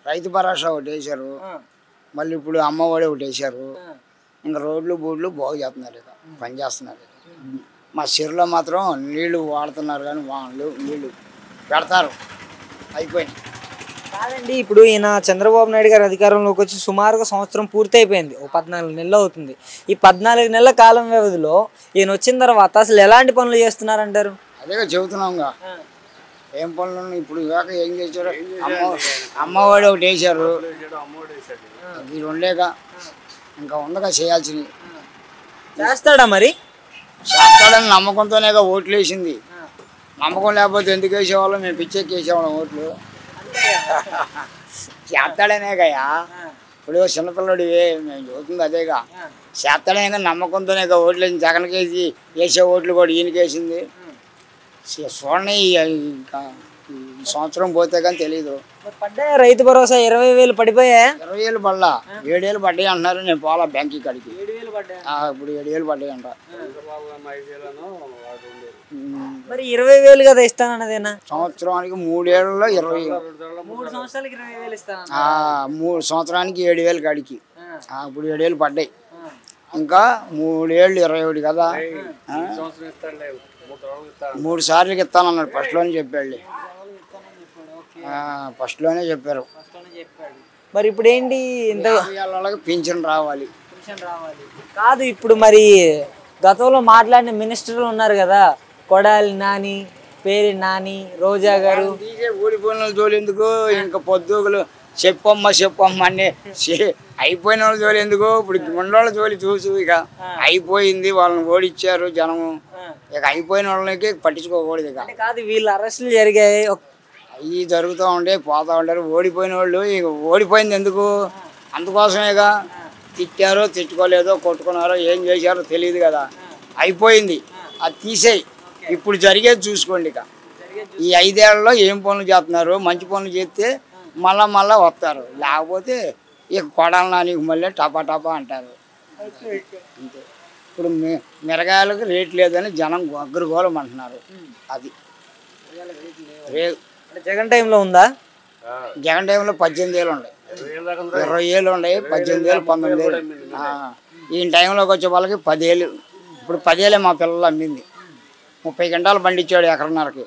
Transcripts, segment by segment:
రైతు భరోసా ఒకటి వేశారు, మళ్ళీ ఇప్పుడు అమ్మఒడి ఒకటి వేశారు. ఇంకా రోడ్లు బోర్డులు బాగు చేస్తున్నారు, ఇక పని చేస్తున్నారు. మా చెరువులో మాత్రం నీళ్లు వాడుతున్నారు, కానీ వాళ్ళు నీళ్లు పెడతారు అయిపోయింది. కాదండి, ఇప్పుడు ఈయన చంద్రబాబు నాయుడు గారు అధికారంలోకి వచ్చి సుమారుగా సంవత్సరం పూర్తి అయిపోయింది, ఓ 14 నెలలు అవుతుంది. ఈ 14 నెలల కాలం వ్యవధిలో ఈయన వచ్చిన తర్వాత అసలు ఎలాంటి పనులు చేస్తున్నారంటారు? అదేగా చెబుతున్నాంగా, ఏం పనులు ఇప్పుడు కాక ఏం చేశారు? అమ్మఒడి ఒకటి వేశారు, ఇది ఉండేగా ఇంకా ఉండగా చేయాల్సింది. చేస్తాడా మరి? చేస్తాడని నమ్మకంతోనేగా ఓట్లు వేసింది. నమ్మకం లేకపోతే ఎందుకు వేసేవాళ్ళం? మేము పిచ్చెక్కి వేసేవాళ్ళం ఓట్లు. చేస్తాడనే కయా, ఇప్పుడు చిన్నపిల్లడివే మేము చూస్తుంది అదేగా. చేస్తాడనే నమ్మకంతోనేగా ఓట్లు వేసింది. జగన్కి వేసి వేసే ఓట్లు కూడా ఈయనకి వేసింది. చూడండి, ఇంకా ఈ సంవత్సరం పోతే కానీ తెలీదు. పడ్డాయా రైతు భరోసా? 20,000 పడిపోయా? 20,000 పడలా, 7,000 పడ్డాయి అంటున్నారు. నేను పోలా బ్యాంక్ కాడికి, ఇప్పుడు 7,000 పడ్డాయి అంట. మరి 20,000 కదా ఇస్తానన్నదేనా? సంవత్సరానికి 3 ఏళ్ళలో 20, 3 సంవత్సరాలకి 20,000 ఇస్తాను. 3 సంవత్సరానికి 7,000 కాడికి, ఇప్పుడు 7,000 పడ్డాయి. ఇంకా 3 ఏళ్ళు 21 కదా, 3 సార్లకి ఇస్తానన్నాడు. ఫస్ట్లోనే చెప్పాడు, ఫస్ట్లోనే చెప్పారు. మరి ఇప్పుడు ఏంటి ఇంత పింఛన్ రావాలి? కాదు, ఇప్పుడు మరి గతంలో మాట్లాడిన మినిస్టర్లు ఉన్నారు కదా, కొడాలి నాని, పేరి నాని, రోజా గారు, ఊడిపోయిన జోలి ఎందుకు? ఇంకా పొద్దుగులు చెప్పమ్మ అని అయిపోయిన వాళ్ళ జోలి ఎందుకు? ఇప్పుడు ఉండోళ్ళ జోలి చూసు, ఇక అయిపోయింది, వాళ్ళని ఓడిచ్చారు జనము. ఇక అయిపోయిన వాళ్ళకి పట్టించుకోకూడదు. ఇక కాదు, వీళ్ళు అరెస్టులు జరిగాయి, అవి జరుగుతూ ఉండే పోతూ ఉంటారు. ఓడిపోయిన వాళ్ళు ఇక ఓడిపోయింది ఎందుకు? అందుకోసమేగా. తిట్టారో తిట్టుకోలేదో కొట్టుకున్నారో ఏం చేశారో తెలియదు కదా. అయిపోయింది, అది తీసేయి. ఇప్పుడు జరిగేది చూసుకోండి. ఇక ఈ 5 ఏళ్లలో ఏం పనులు చేస్తున్నారు? మంచి పనులు చేస్తే మళ్ళా వస్తారు, లేకపోతే ఇక కొడాలన్నా నీకు మళ్ళీ టపా అంటారు అంతే. ఇప్పుడు మిరగాయలకు రేట్ లేదని జనం అగ్రగోళం అంటున్నారు. అది జగన్ టైంలో ఉందా? జగన్ టైంలో 18,000 ఉన్నాయి, 20,000 ఉన్నాయి, 18,000, 19,000. ఈయన టైంలోకి వచ్చే వాళ్ళకి 10,000. ఇప్పుడు 10,000 మా పిల్లలు అమ్మింది. 30 గంటలు పండించాడు ఎకరన్నరకి.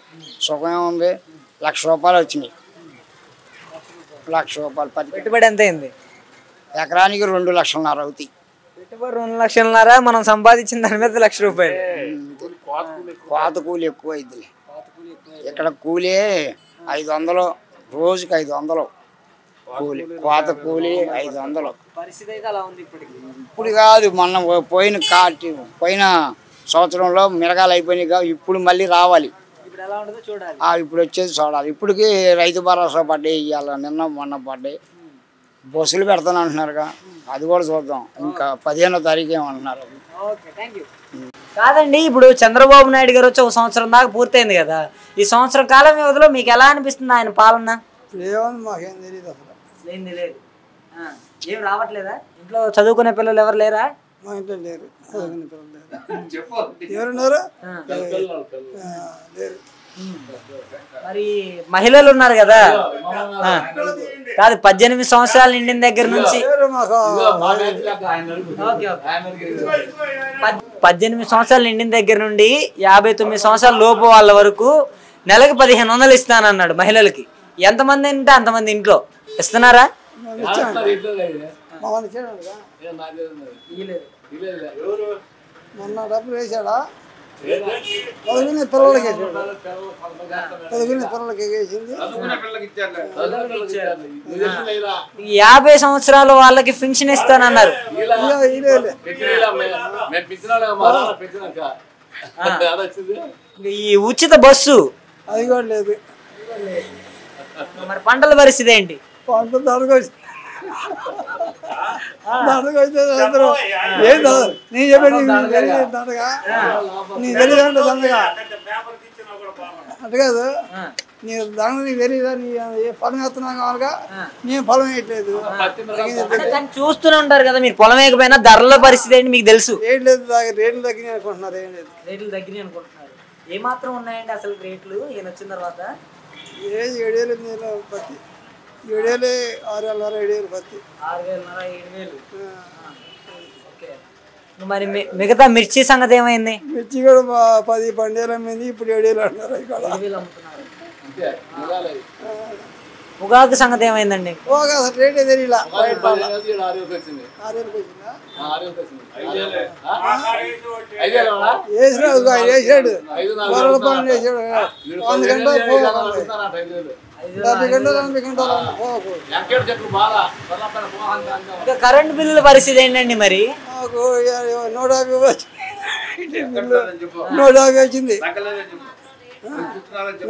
సుఖం ఉంది, ₹1,00,000 వచ్చినాయి. ₹1,00,000 పెట్టుబడి ఎంత అయింది? ఎకరానికి 2,50,000 అవుతాయి. పెట్టుబడి 2,00,000, మనం సంపాదించిన దాని మీద ₹1,00,000. కోత కూలి ఎక్కువ అయిందిలే. ఇక్కడ కూలి 500, రోజుకి 500 కూలి, కోత కూలి 500. ఇప్పుడు కాదు, మొన్న పోయిన సంవత్సరంలో మిరగాలు అయిపోయినాయి. ఇప్పుడు మళ్ళీ రావాలి, ఇప్పుడు వచ్చేది చూడాలి. ఇప్పటికి రైతు భరోసా పడ్డాయి, ఇవాళ నిన్న మొన్న పడ్డాయి. బస్సులు పెడతాను అంటున్నారుగా, అది కూడా చూద్దాం. ఇంకా 15వ తారీఖు ఏమంటున్నారు. కాదండి, ఇప్పుడు చంద్రబాబు నాయుడు గారు వచ్చి 1 సంవత్సరం దాకా పూర్తయింది కదా. ఈ సంవత్సరం కాలం వ్యవధిలో మీకు ఎలా అనిపిస్తుంది ఆయన పాలన? మాకేం తెలియదు అసలు. ఏం రావట్లేదా? ఇంట్లో చదువుకునే పిల్లలు ఎవరు లేరా? మా ఇంట్లో లేరు, చదువుకునే పిల్లలు లేరు. ఎవరున్నారు? లేరు. మరి మహిళలు ఉన్నారు కదా, కాదు 18 సంవత్సరాలు నిండిన దగ్గర నుంచి 18 సంవత్సరాలు నిండిన దగ్గర నుండి 59 సంవత్సరాల లోపు వాళ్ళ వరకు నెలకు 1,500 ఇస్తానన్నాడు మహిళలకి. ఎంతమంది అంటే అంతమంది ఇంట్లో ఇస్తున్నారా? మొన్న డబ్బులు వేసాడా? 15 పిల్లలకి వేసాడు, 15 పిల్లలకి వేసింది. 50 సంవత్సరాల వాళ్ళకి పెన్షన్ ఇస్తానన్నారు. ఈ ఉచిత బస్సు అది కూడా లేదు. మరి పంటల పరిస్థితి ఏంటి? పంట దండగొచ్చి అందరూ ఏం నేను చెప్పేది తెలియదు దండగా, నీకు తెలియదంటే దండగా అంటే కాదు. నీ దండ నీకు తెలియదా? నీ ఏ పొలం వేస్తున్నాం కావాలిగా, నేను పొలం వేయట్లేదు. చూస్తూనే ఉంటారు కదా మీరు, పొలం వేయకపోయినా ధరల పరిస్థితి ఏంటి మీకు తెలుసు. రేట్లు తగ్గినాయి అనుకుంటున్నారు. ఏం లేదు, రేట్లు తగ్గినాయి అనుకుంటున్నారు. ఏమాత్రం ఉన్నాయండి అసలు రేట్లు ఈయన వచ్చిన తర్వాత? 7,000 పత్తి 7,000 6,500 7,000 పత్తి 6,500 7,000. ఓకే. మరి మిగతా మిర్చి సంగతి ఏమైంది? మిర్చి కూడా 10 12 అమ్మింది, ఇప్పుడు 7,000 అంటున్నారు ఇక్కడ. 7,000 అమ్ముతున్నారు. ఉగాది సంగతి ఏమైందండి? అసలు రేటే తెలియలా. 6,000 వచ్చిందా? 5,000 వేసినాడు వేసాడు కూరల పనులు వేసాడు. 100 గంటలు 70 గంటలు 80 గంటలు ఇంకా కరెంట్ బిల్లుల పరిస్థితి ఏంటండి మరి? మాకు 150 వచ్చింది. 150 వచ్చింది.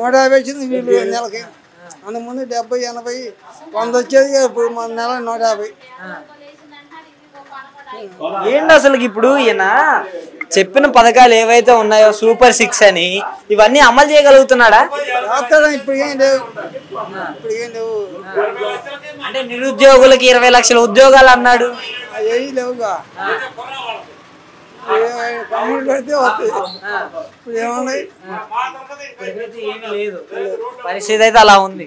150 వచ్చింది వీళ్ళు నెలకి. అంతకుముందు 70 80 100 వచ్చేది. ఇప్పుడు మన నెల 150. ఏంటి అసలు ఇప్పుడు ఈయన చెప్పిన పథకాలు ఏవైతే ఉన్నాయో సూపర్ 6 అని ఇవన్నీ అమలు చేయగలుగుతున్నాడా? ఇప్పుడు ఏం లేవు. ఇప్పుడు ఏం లేవు. అంటే నిరుద్యోగులకి 20 లక్షల ఉద్యోగాలు అన్నాడు. అవి లేవుగా. పన్నులు పెడితే వస్తాయి. ఇప్పుడు ఏమున్నాయి? పరిస్థితి అయితే అలా ఉంది.